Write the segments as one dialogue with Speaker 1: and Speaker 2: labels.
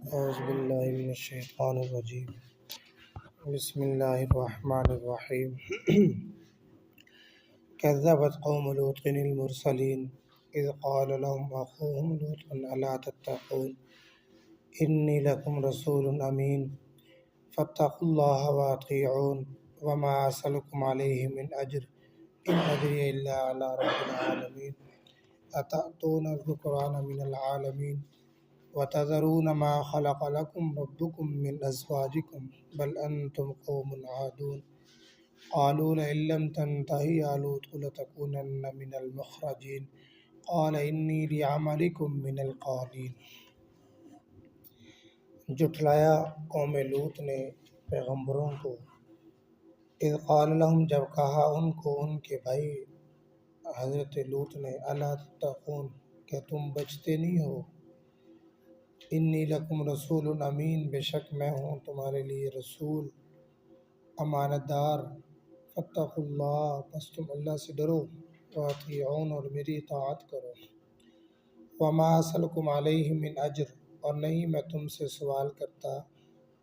Speaker 1: اعوذ باللہ من الشیطان الرجیم بسم اللہ الرحمن الرحیم کذبت قوم لوط المرسلین اذ قال لهم اخوهم لوط الا تتقون انی لکم رسول امین فاتقوا اللہ واطیعون وما اسألکم علیہ من اجر ان اجری الا علی رب العالمین اتأتون الذکران من العالمین وتذرون ما خلق لكم ربكم من أزواجكم بل أنتم قوم عادون قالوا لئن لم تنته يا لوط لتكونن من المخرجين قال إني لعملكم من القالين۔ جھٹلایا قوم لوط نے پیغمبروں کو، اذ قال لهم جب کہا ان کو ان کے بھائی حضرت لوط نے، الا تتقون کہ تم بچتے نہیں ہو، انی لکم رسول امین بے شک میں ہوں تمہارے لیے رسول امانت دار، فاتقوا اللہ پس تم اللہ سے ڈرو، واطیعون اور میری اطاعت کرو، وما اسألکم علیہ من اجر اور نہیں میں تم سے سوال کرتا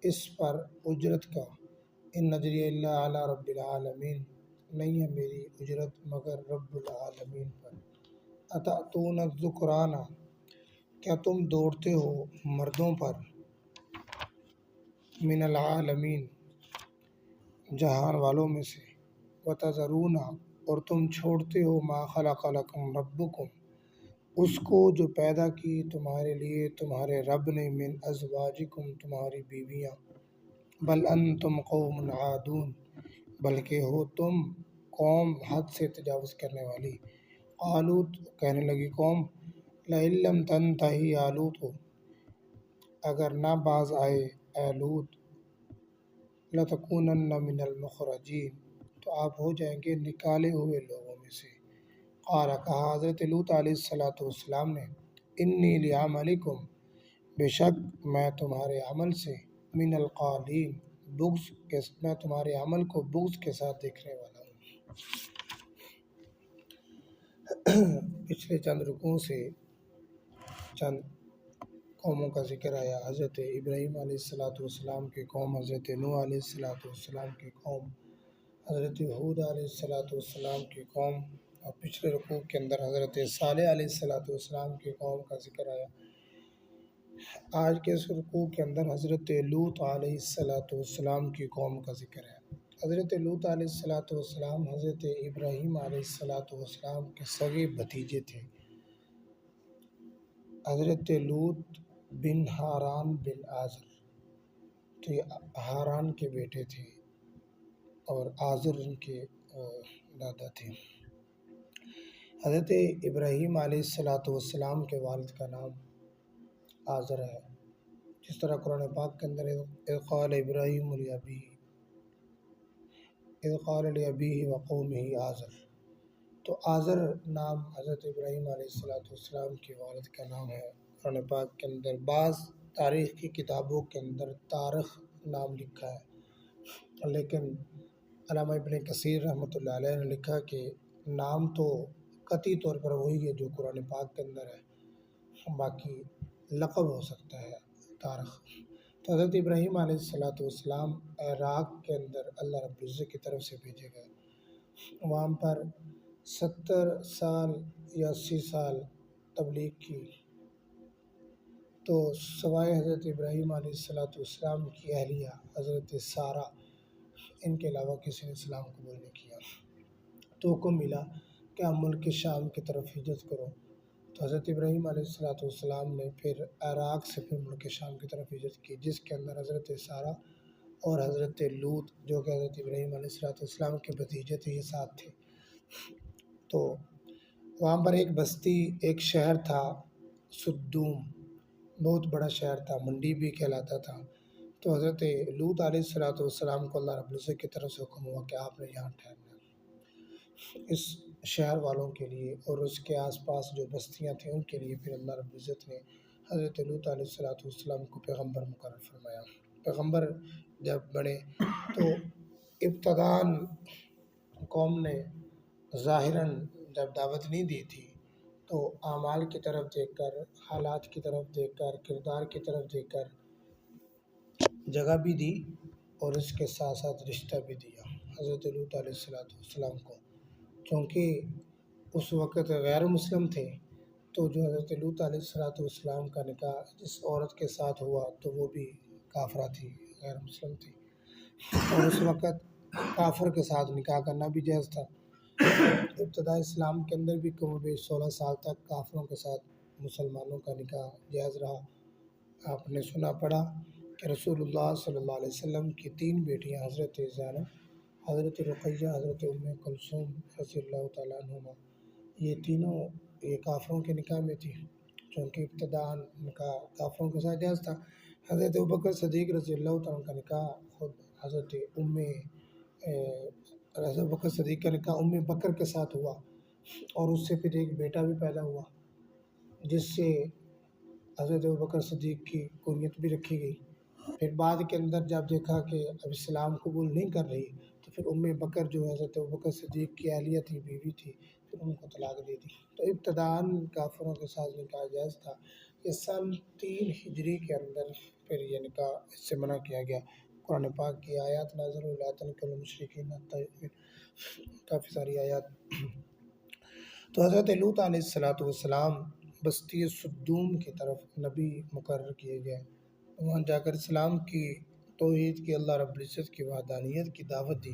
Speaker 1: اس پر اجرت کا، ان اجری الا علی رب العالمین نہیں ہے میری اجرت مگر رب العالمین پر، اتأتون الذکران کیا تم دوڑتے ہو مردوں پر، من العالمین جہان والوں میں سے، وتذرون اور تم چھوڑتے ہو ما خلق لکم ربکم اس کو جو پیدا کی تمہارے لیے تمہارے رب نے، من ازواجکم تمہاری بیویاں، بل انتم قوم عادون بلکہ ہو تم قوم حد سے تجاوز کرنے والی، قالوا کہنے لگی قوم، لئن لم تنتہی یا لوط اگر نہ باز آئے اے لوط، لتکونن من المخرجین تو آپ ہو جائیں گے نکالے ہوئے لوگوں میں سے، قال کہا حضرت لوط علیہ السلام نے، انی لعملکم بے شک میں تمہارے عمل سے، من القالین میں تمہارے عمل کو بغض کے ساتھ دیکھنے والا ہوں۔ پچھلے چند رکوعوں سے چند قوموں کا ذکر آیا، حضرت ابراہیم علیہ السلام کی قوم، حضرت نوح علیہ السلام کی قوم، حضرت ہود علیہ السلام کی قوم، اور پچھلے رکوع کے اندر حضرت صالح علیہ السلام کی قوم کا ذکر آیا۔ آج کے اس رکوع کے اندر حضرت لوط علیہ السلام کی قوم کا ذکر ہے۔ حضرت لوط علیہ السلام حضرت ابراہیم علیہ السلام کے سگے بھتیجے تھے۔ حضرت لوط بن ہاران بن آزر تو یہ ہاران کے بیٹے تھے اور آزر ان کے دادا تھے۔ حضرت ابراہیم علیہ السلام کے والد کا نام آزر ہے، جس طرح قرآن پاک کے اندر اذ قال ابراہیم لأبیہ وقومہ آزر، تو آزر نام حضرت ابراہیم علیہ السلام کے والد کا نام ہے۔ قرآن پاک کے اندر بعض تاریخ کی کتابوں کے اندر طارق نام لکھا ہے، لیکن علامہ ابن کثیر رحمۃ اللہ علیہ نے لکھا کہ نام تو قطعی طور پر وہی ہے جو قرآن پاک کے اندر ہے، باقی لقب ہو سکتا ہے طارق۔ تو حضرت ابراہیم علیہ السلام عراق کے اندر اللہ رب العزت کی طرف سے بھیجے گئے، وہاں پر 70 سال یا 80 سال تبلیغ کی، تو سوائے حضرت ابراہیم علیہ السلام کی اہلیہ حضرت سارہ ان کے علاوہ کسی نے اسلام قبول نہیں کیا، تو حکم ملا کہ آپ ملک شام کی طرف ہجرت کرو، تو حضرت ابراہیم علیہ السلام نے پھر عراق سے پھر ملک شام کی طرف ہجرت کی، جس کے اندر حضرت سارہ اور حضرت لوط جو کہ حضرت ابراہیم علیہ السلام کے بھتیجے تھے یہ ساتھ تھے۔ تو وہاں پر ایک بستی ایک شہر تھا سدوم، بہت بڑا شہر تھا، منڈی بھی کہلاتا تھا، تو حضرت لوط علیہ السلام کو اللہ رب العزت کی طرف سے حکم ہوا کہ آپ نے یہاں ٹھہرنا۔ اس شہر والوں کے لیے اور اس کے آس پاس جو بستیاں تھیں ان کے لیے پھر اللہ رب العزت نے حضرت لوط علیہ السلام کو پیغمبر مقرر فرمایا۔ پیغمبر جب بڑے تو ابتداً قوم نے ظاہراً جب دعوت نہیں دی تھی تو اعمال کی طرف دیکھ کر، حالات کی طرف دیکھ کر، کردار کی طرف دیکھ کر جگہ بھی دی اور اس کے ساتھ ساتھ رشتہ بھی دیا حضرت لوط علیہ السلام کو، چونکہ اس وقت غیر مسلم تھے، تو جو حضرت لوط علیہ السلام کا نکاح جس عورت کے ساتھ ہوا تو وہ بھی کافرہ تھی، غیر مسلم تھی، اور اس وقت کافر کے ساتھ نکاح کرنا بھی جائز تھا۔ ابتداء اسلام کے اندر بھی کم و بیش 16 سال تک کافروں کے ساتھ مسلمانوں کا نکاح جائز رہا۔ آپ نے سنا پڑا کہ رسول اللہ صلی اللہ علیہ وسلم کی 3 بیٹیاں حضرت زینب، حضرت رقیہ، حضرت ام کلثوم رضی اللہ تعالیٰ عنہما، یہ تینوں یہ کافروں کے نکاح میں تھی، چونکہ ابتداء نکاح کافروں کے ساتھ جائز تھا۔ حضرت ابوبکر صدیق رضی اللہ تعالیٰ عنہ کا نکاح خود حضرت ابوبکر صدیق کا نکاح ام بکر کے ساتھ ہوا، اور اس سے پھر ایک بیٹا بھی پیدا ہوا، جس سے حضرت ابوبکر صدیق کی کنیت بھی رکھی گئی۔ پھر بعد کے اندر جب دیکھا کہ اب اسلام قبول نہیں کر رہی، تو پھر ام بکر جو حضرت ابوبکر صدیق کی اہلیہ تھی، بیوی تھی، پھر ان کو طلاق دے دی۔ تو ابتداءً کافروں کے ساتھ نکاح جائز تھا۔ یہ سن 3 ہجری کے اندر پھر یہ نکاح اس سے منع کیا گیا۔ قرآن پاک کی آیات نازل ہوئی، لا تنکحوا المشرکین حتی یؤمنوا، کافی ساری آیات۔ تو حضرت لوط علیہ السلام بستی سدوم کی طرف نبی مقرر کیے گئے، وہاں جا کر اسلام کی توحید کی، اللہ رب العزت کی وحدانیت کی دعوت دی،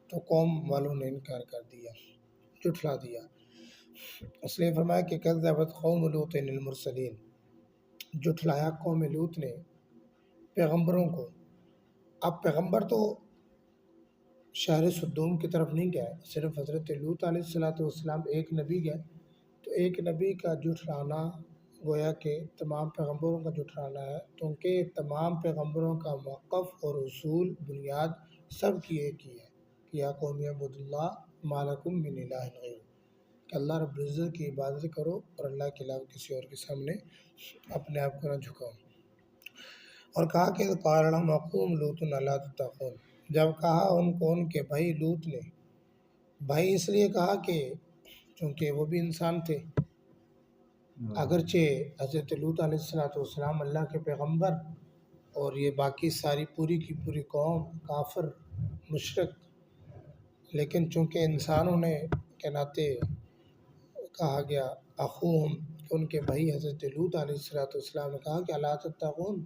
Speaker 1: تو قوم والوں نے انکار کر دیا، جھٹلا دیا۔ اس لیے فرمایا کہ کذبت قوم لوط المرسلین، جھٹلایا قوم لوط نے پیغمبروں کو۔ اب پیغمبر تو شہر سدوم کی طرف نہیں گئے، صرف حضرت لوط علیہ السلام ایک نبی گئے، تو ایک نبی کا جھٹلانا گویا کہ تمام پیغمبروں کا جھٹلانا ہے، کیونکہ تمام پیغمبروں کا موقف اور اصول بنیاد سب کی ایک ہی ہے کہ یا قوم اعبدوا اللہ ما لکم من الہ غیرہ، کہ اللہ رب العزت کی عبادت کرو اور اللہ کے علاوہ کسی اور کے سامنے اپنے آپ کو نہ جھکاؤ۔ اور کہا کہ قال لهم اخوهم لوط الا تتقون، جب کہا ان کو ان کے بھائی لوط نے، بھائی اس لیے کہا کہ چونکہ وہ بھی انسان تھے، اگرچہ حضرت لوط علیہ السلام اللہ کے پیغمبر اور یہ باقی ساری پوری کی پوری قوم کافر مشرک، لیکن چونکہ انسانوں نے کے ناطے کہا گیا اخوہم، ان کے بھائی حضرت لوط علیہ السلام نے کہا کہ الا تتقون،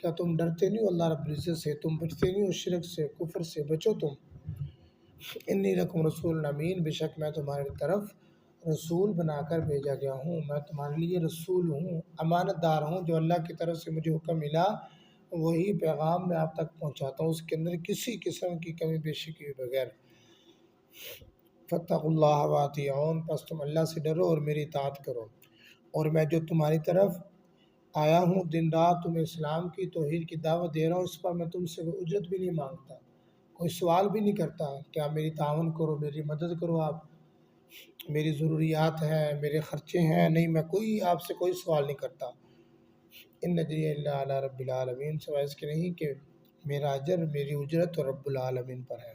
Speaker 1: کیا تم ڈرتے نہیں ہو اللہ رب العزت سے، تم بچتے نہیں ہو شرک سے، کفر سے بچو تم۔ انی لکم رسول امین، بے شک میں تمہاری طرف رسول بنا کر بھیجا گیا ہوں، میں تمہارے لیے رسول ہوں، امانت دار ہوں، جو اللہ کی طرف سے مجھے حکم ملا وہی پیغام میں آپ تک پہنچاتا ہوں، اس کے اندر کسی قسم کی کمی بیشی کے بغیر۔ فاتقوا اللہ واطیعون، پس تم اللہ سے ڈرو اور میری اطاعت کرو، اور میں جو تمہاری طرف آیا ہوں دن رات تمہیں اسلام کی توحید کی دعوت دے رہا ہوں، اس پر میں تم سے کوئی اجرت بھی نہیں مانگتا، کوئی سوال بھی نہیں کرتا کہ آپ میری تعاون کرو، میری مدد کرو، آپ میری ضروریات ہیں، میرے خرچے ہیں، نہیں، میں آپ سے کوئی سوال نہیں کرتا۔ ان اجریہ الا علی رب العالمین، سوائے اس کے نہیں کہ میرا اجر، میری اجرت اور رب العالمین پر ہے۔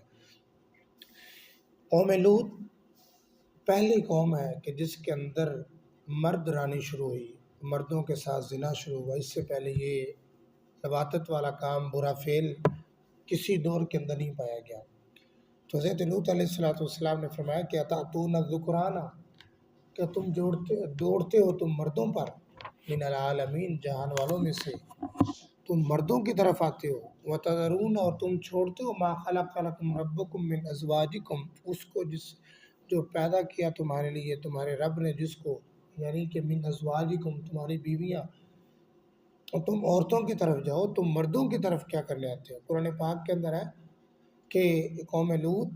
Speaker 1: قوم لوط پہلی قوم ہے کہ جس کے اندر مرد رانی شروع ہوئی، مردوں کے ساتھ زنا شروع ہوا، اس سے پہلے یہ لواطت والا کام، برا فعل کسی دور کے اندر نہیں پایا گیا۔ تو حضرت لوط علیہ السلام نے فرمایا کہ اتاتون الذکران، کہ تم دوڑتے ہو تم مردوں پر، من العالمین، جہان والوں میں سے تم مردوں کی طرف آتے ہو، وتذرون، اور تم چھوڑتے ہو، ما خلق لکم ربکم من ازواجکم، اس کو جو پیدا کیا تمہارے لیے تمہارے رب نے، جس کو یعنی کہ من ازواجکم، تمہاری بیویاں، اور تم عورتوں کی طرف جاؤ، تم مردوں کی طرف کیا کرنے آتے ہو۔ قرآن پاک کے اندر ہے کہ قوم لوط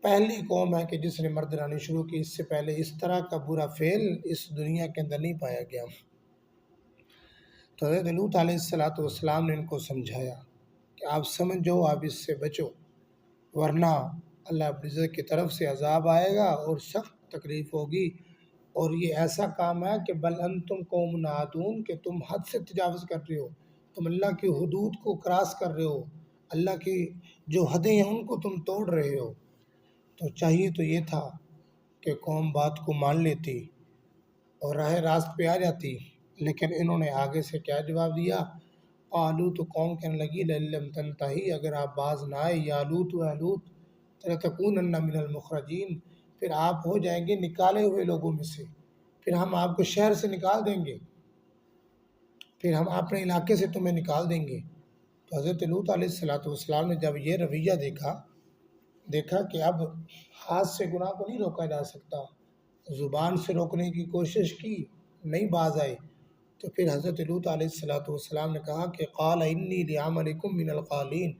Speaker 1: پہلی قوم ہے کہ جس نے مرد رانی شروع کی، اس سے پہلے اس طرح کا برا فعل اس دنیا کے اندر نہیں پایا گیا۔ تو حضرت لوط علیہ السلام نے ان کو سمجھایا کہ آپ سمجھو، آپ اس سے بچو، ورنہ اللہ رب العزت کی طرف سے عذاب آئے گا اور سخت تکلیف ہوگی، اور یہ ایسا کام ہے کہ بل انتم قوم عادون، کہ تم حد سے تجاوز کر رہے ہو، تم اللہ کی حدود کو کراس کر رہے ہو، اللہ کی جو حدیں ہیں ان کو تم توڑ رہے ہو۔ تو چاہیے تو یہ تھا کہ قوم بات کو مان لیتی اور راہ راست پہ آ جاتی، لیکن انہوں نے آگے سے کیا جواب دیا، قالو تو قوم کہنے لگی لَلَّمْ تَنْتَهِ اگر آپ باز نہ آئے یا لوط و لوط لَتَكُونَنَّ مِنَ الْمُخْرَجِينَ پھر آپ ہو جائیں گے نکالے ہوئے لوگوں میں سے، پھر ہم آپ کو شہر سے نکال دیں گے، پھر ہم اپنے علاقے سے تمہیں نکال دیں گے۔ تو حضرت لوط علیہ السلام نے جب یہ رویہ دیکھا کہ اب ہاتھ سے گناہ کو نہیں روکا جا سکتا، زبان سے روکنے کی کوشش کی، نہیں باز آئے، تو پھر حضرت لوط علیہ السلام نے کہا کہ قال انی لعملکم من القالین،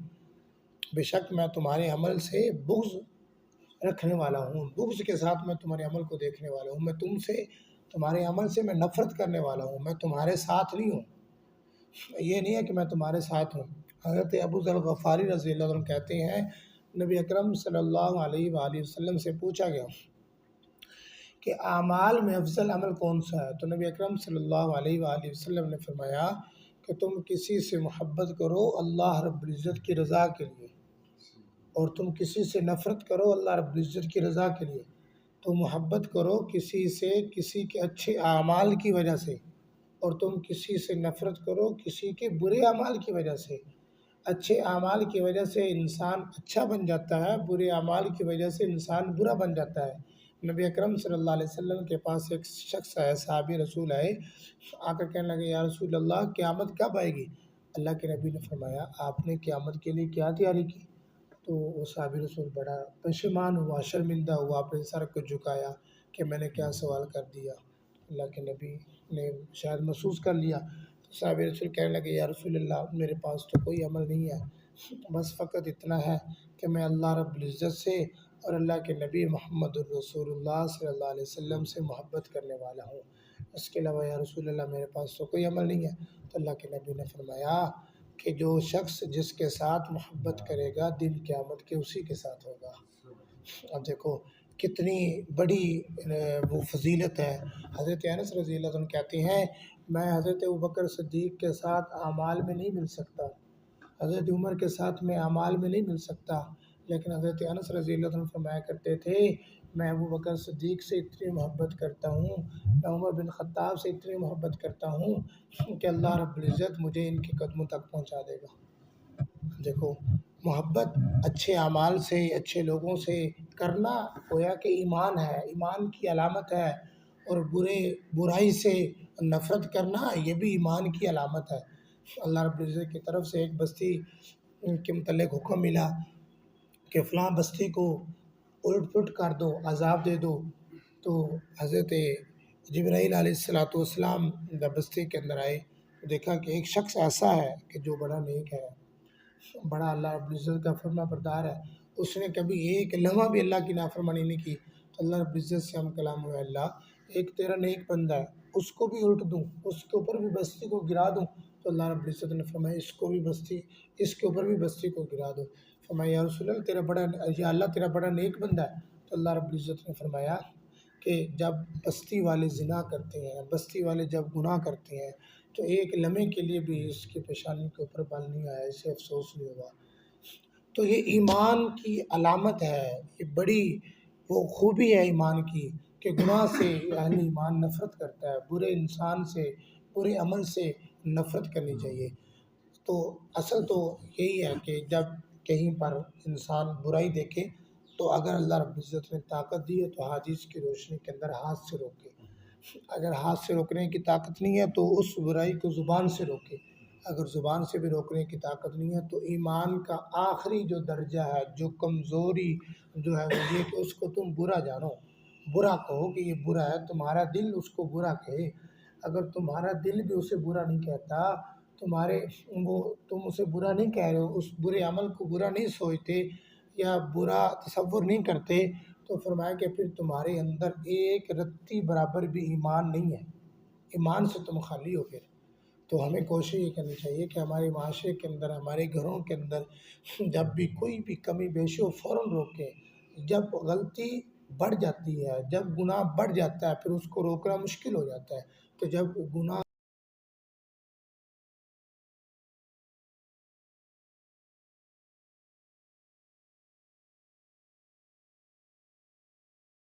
Speaker 1: بے شک میں تمہارے عمل سے بغض رکھنے والا ہوں، بغض کے ساتھ میں تمہارے عمل کو دیکھنے والا ہوں، میں تمہارے عمل سے میں نفرت کرنے والا ہوں، میں تمہارے ساتھ نہیں ہوں، یہ نہیں ہے کہ میں تمہارے ساتھ ہوں۔ حضرت ابو ذر غفاری رضی اللہ عنہ کہتے ہیں نبی اکرم صلی اللہ علیہ وآلہ وسلم سے پوچھا گیا کہ اعمال میں افضل عمل کون سا ہے، تو نبی اکرم صلی اللہ علیہ وآلہ وسلم نے فرمایا کہ تم کسی سے محبت کرو اللہ رب العزت کی رضا کے لیے، اور تم کسی سے نفرت کرو اللہ رب العزت کی رضا کے لیے۔ تو محبت کرو کسی سے کسی کے اچھے اعمال کی وجہ سے، اور تم کسی سے نفرت کرو کسی کے برے اعمال کی وجہ سے۔ اچھے اعمال کی وجہ سے انسان اچھا بن جاتا ہے، برے اعمال کی وجہ سے انسان برا بن جاتا ہے۔ نبی اکرم صلی اللہ علیہ وسلم کے پاس ایک شخص آئے، صحابی رسول آئے، آ کر کہنے لگے یا رسول اللہ قیامت کب آئے گی؟ اللہ کے نبی نے فرمایا آپ نے قیامت کے لیے کیا تیاری کی؟ تو وہ صحابی رسول بڑا پشیمان ہوا، شرمندہ ہوا، اپنے سر کو جھکایا کہ میں نے کیا سوال کر دیا۔ اللہ کے نبی نے شاید محسوس کر لیا، تو صحابی رسول کہنے لگے یا رسول اللہ میرے پاس تو کوئی عمل نہیں ہے، بس فقط اتنا ہے کہ میں اللہ رب العزت سے اور اللہ کے نبی محمد الرسول اللہ صلی اللہ علیہ وسلم سے محبت کرنے والا ہوں، اس کے علاوہ یا رسول اللہ میرے پاس تو کوئی عمل نہیں ہے۔ تو اللہ کے نبی نے فرمایا کہ جو شخص جس کے ساتھ محبت کرے گا دن قیامت کے اسی کے ساتھ ہوگا۔ اب دیکھو کتنی بڑی وہ فضیلت ہے۔ حضرت انس رضی اللہ عنہ کہتے ہیں میں حضرت ابوبکر صدیق کے ساتھ اعمال میں نہیں مل سکتا، حضرت عمر کے ساتھ میں اعمال میں نہیں مل سکتا، لیکن حضرت انس رضی اللہ عنہ فرمایا کرتے تھے میں ابوبکر صدیق سے اتنی محبت کرتا ہوں، میں عمر بن خطاب سے اتنی محبت کرتا ہوں کہ اللہ رب العزت مجھے ان کے قدموں تک پہنچا دے گا۔ دیکھو محبت اچھے اعمال سے اچھے لوگوں سے کرنا گویا کہ ایمان ہے، ایمان کی علامت ہے، اور برائی سے نفرت کرنا یہ بھی ایمان کی علامت ہے۔ اللہ رب العزت کی طرف سے ایک بستی کے متعلق حکم ملا کہ فلاں بستی کو الٹ پلٹ کر دو، عذاب دے دو، تو حضرت جبرائیل علیہ السلام بستی کے اندر آئے، دیکھا کہ ایک شخص ایسا ہے کہ جو بڑا نیک ہے، بڑا اللہ رب العزت کا فرما بردار ہے، اس نے کبھی ایک لمحہ بھی اللہ کی نافرمانی نہیں کی۔ تو اللہ رب العزت سے ہم کلام ہوئے اللہ ایک تیرا نیک بندہ ہے، اس کو بھی الٹ دوں، اس کے اوپر بھی بستی کو گرا دوں؟ تو اللہ رب العزت نے فرمایا اس کے اوپر بھی بستی کو گرا دو۔ فرمایا یا رسول اللہ یا اللہ تیرا بڑا نیک بندہ ہے؟ تو اللہ رب العزت نے فرمایا کہ جب بستی والے زنا کرتے ہیں، بستی والے جب گناہ کرتے ہیں تو ایک لمحے کے لیے بھی اس کی پیشانی کے اوپر بل نہیں آیا، اسے افسوس نہیں ہوا۔ تو یہ ایمان کی علامت ہے، یہ بڑی وہ خوبی ہے ایمان کی کہ گناہ سے اہل ایمان نفرت کرتا ہے، برے انسان سے برے عمل سے نفرت کرنی چاہیے۔ تو اصل تو یہی ہے کہ جب کہیں پر انسان برائی دیکھے تو اگر اللہ رب العزت نے طاقت دی ہے تو حدیث کی روشنی کے اندر ہاتھ سے روکے، اگر ہاتھ سے روکنے کی طاقت نہیں ہے تو اس برائی کو زبان سے روکے، اگر زبان سے بھی روکنے کی طاقت نہیں ہے تو ایمان کا آخری جو درجہ ہے، جو کمزوری جو ہے وہ یہ کہ اس کو تم برا جانو، برا کہو کہ یہ برا ہے، تمہارا دل اس کو برا کہے۔ اگر تمہارا دل بھی اسے برا نہیں کہتا، تم اسے برا نہیں کہہ رہے ہو، اس برے عمل کو برا نہیں سوچتے یا برا تصور نہیں کرتے، تو فرمایا کہ پھر تمہارے اندر ایک رتی برابر بھی ایمان نہیں ہے، ایمان سے تم خالی ہو۔ پھر تو ہمیں کوشش یہ کرنی چاہیے کہ ہمارے معاشرے کے اندر، ہمارے گھروں کے اندر جب بھی کوئی بھی کمی بیشی ہو فوراً روکیں۔ جب غلطی بڑھ جاتی ہے، جب گناہ بڑھ جاتا ہے پھر اس کو روکنا مشکل ہو جاتا ہے، تو جب گناہ